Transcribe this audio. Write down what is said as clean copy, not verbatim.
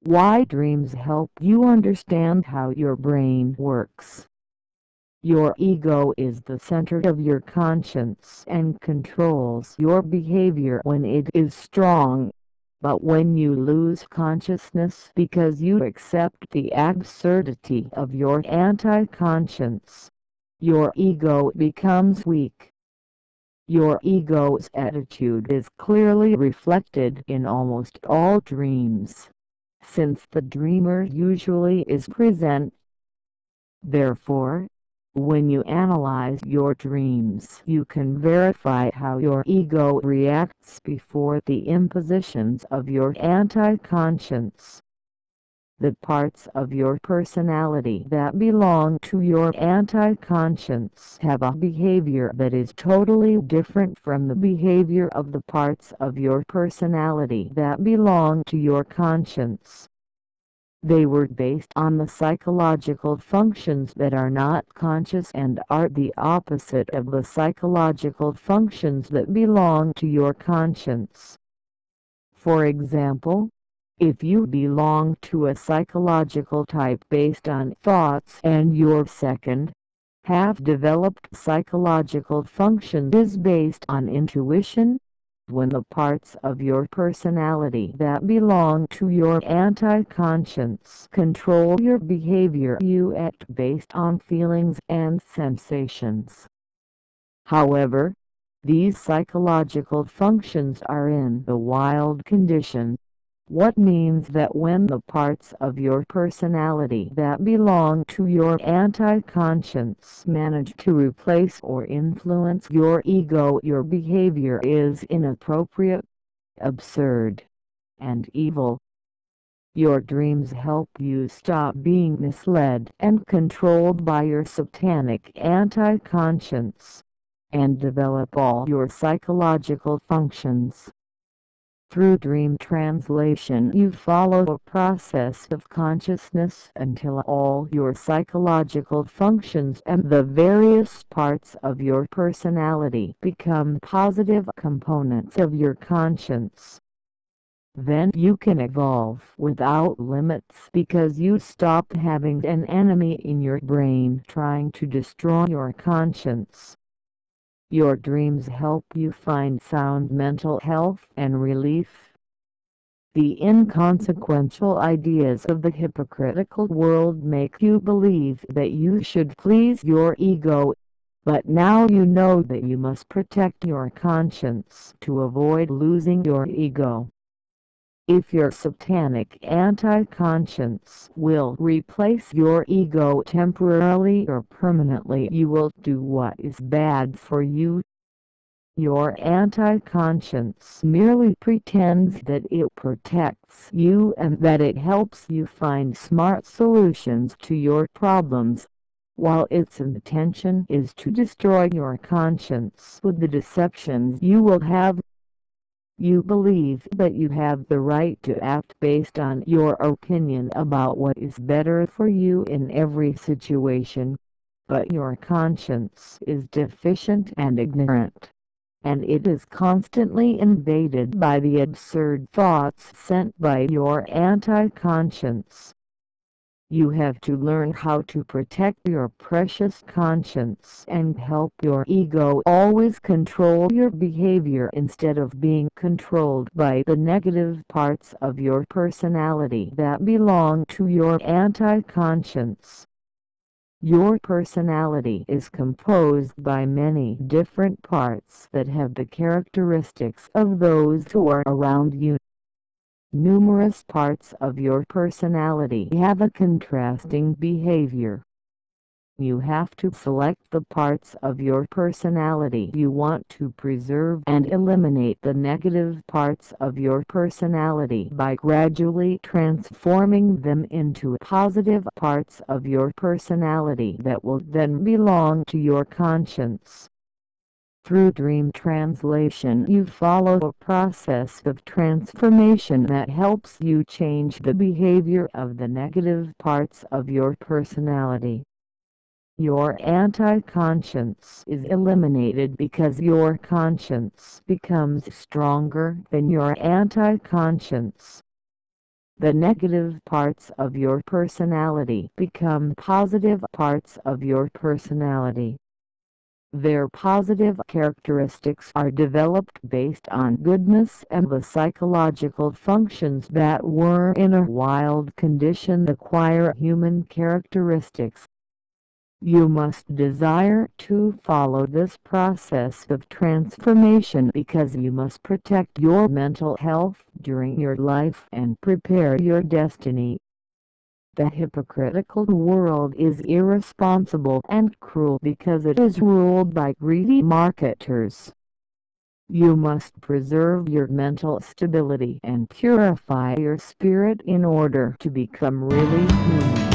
Why dreams help you understand how your brain works. Your ego is the center of your conscience and controls your behavior when it is strong. But when you lose consciousness because you accept the absurdity of your anti-conscience, your ego becomes weak. Your ego's attitude is clearly reflected in almost all dreams, since the dreamer usually is present. Therefore, when you analyze your dreams, you can verify how your ego reacts before the impositions of your anti-conscience. The parts of your personality that belong to your anti-conscience have a behavior that is totally different from the behavior of the parts of your personality that belong to your conscience. They were based on the psychological functions that are not conscious and are the opposite of the psychological functions that belong to your conscience. For example, if you belong to a psychological type based on thoughts and your second half-developed psychological function is based on intuition, when the parts of your personality that belong to your anti-conscious control your behavior, you act based on feelings and sensations. However, these psychological functions are in the wild condition, what means that when the parts of your personality that belong to your anti-conscious manage to replace or influence your ego, your behavior is inappropriate, absurd, and evil. Your dreams help you stop being misled and controlled by your satanic anti-conscience, and develop all your psychological functions. Through dream translation you follow a process of consciousness until all your psychological functions and the various parts of your personality become positive components of your conscience. Then you can evolve without limits because you stop having an enemy in your brain trying to destroy your conscience. Your dreams help you find sound mental health and relief. The inconsequential ideas of the hypocritical world make you believe that you should please your ego, but now you know that you must protect your conscience to avoid losing your ego. If your satanic anti-conscience will replace your ego temporarily or permanently, you will do what is bad for you. Your anti-conscience merely pretends that it protects you and that it helps you find smart solutions to your problems, while its intention is to destroy your conscience with the deceptions you will have. You believe that you have the right to act based on your opinion about what is better for you in every situation, but your conscience is deficient and ignorant, and it is constantly invaded by the absurd thoughts sent by your anti-conscience. You have to learn how to protect your precious conscience and help your ego always control your behavior instead of being controlled by the negative parts of your personality that belong to your anti-conscience. Your personality is composed by many different parts that have the characteristics of those who are around you. Numerous parts of your personality have a contrasting behavior. You have to select the parts of your personality you want to preserve and eliminate the negative parts of your personality by gradually transforming them into positive parts of your personality that will then belong to your conscience. Through dream translation you follow a process of transformation that helps you change the behavior of the negative parts of your personality. Your anti-conscience is eliminated because your conscience becomes stronger than your anti-conscience. The negative parts of your personality become positive parts of your personality. Their positive characteristics are developed based on goodness, and the psychological functions that were in a wild condition acquire human characteristics. You must desire to follow this process of transformation because you must protect your mental health during your life and prepare your destiny. The hypocritical world is irresponsible and cruel because it is ruled by greedy marketers. You must preserve your mental stability and purify your spirit in order to become really human.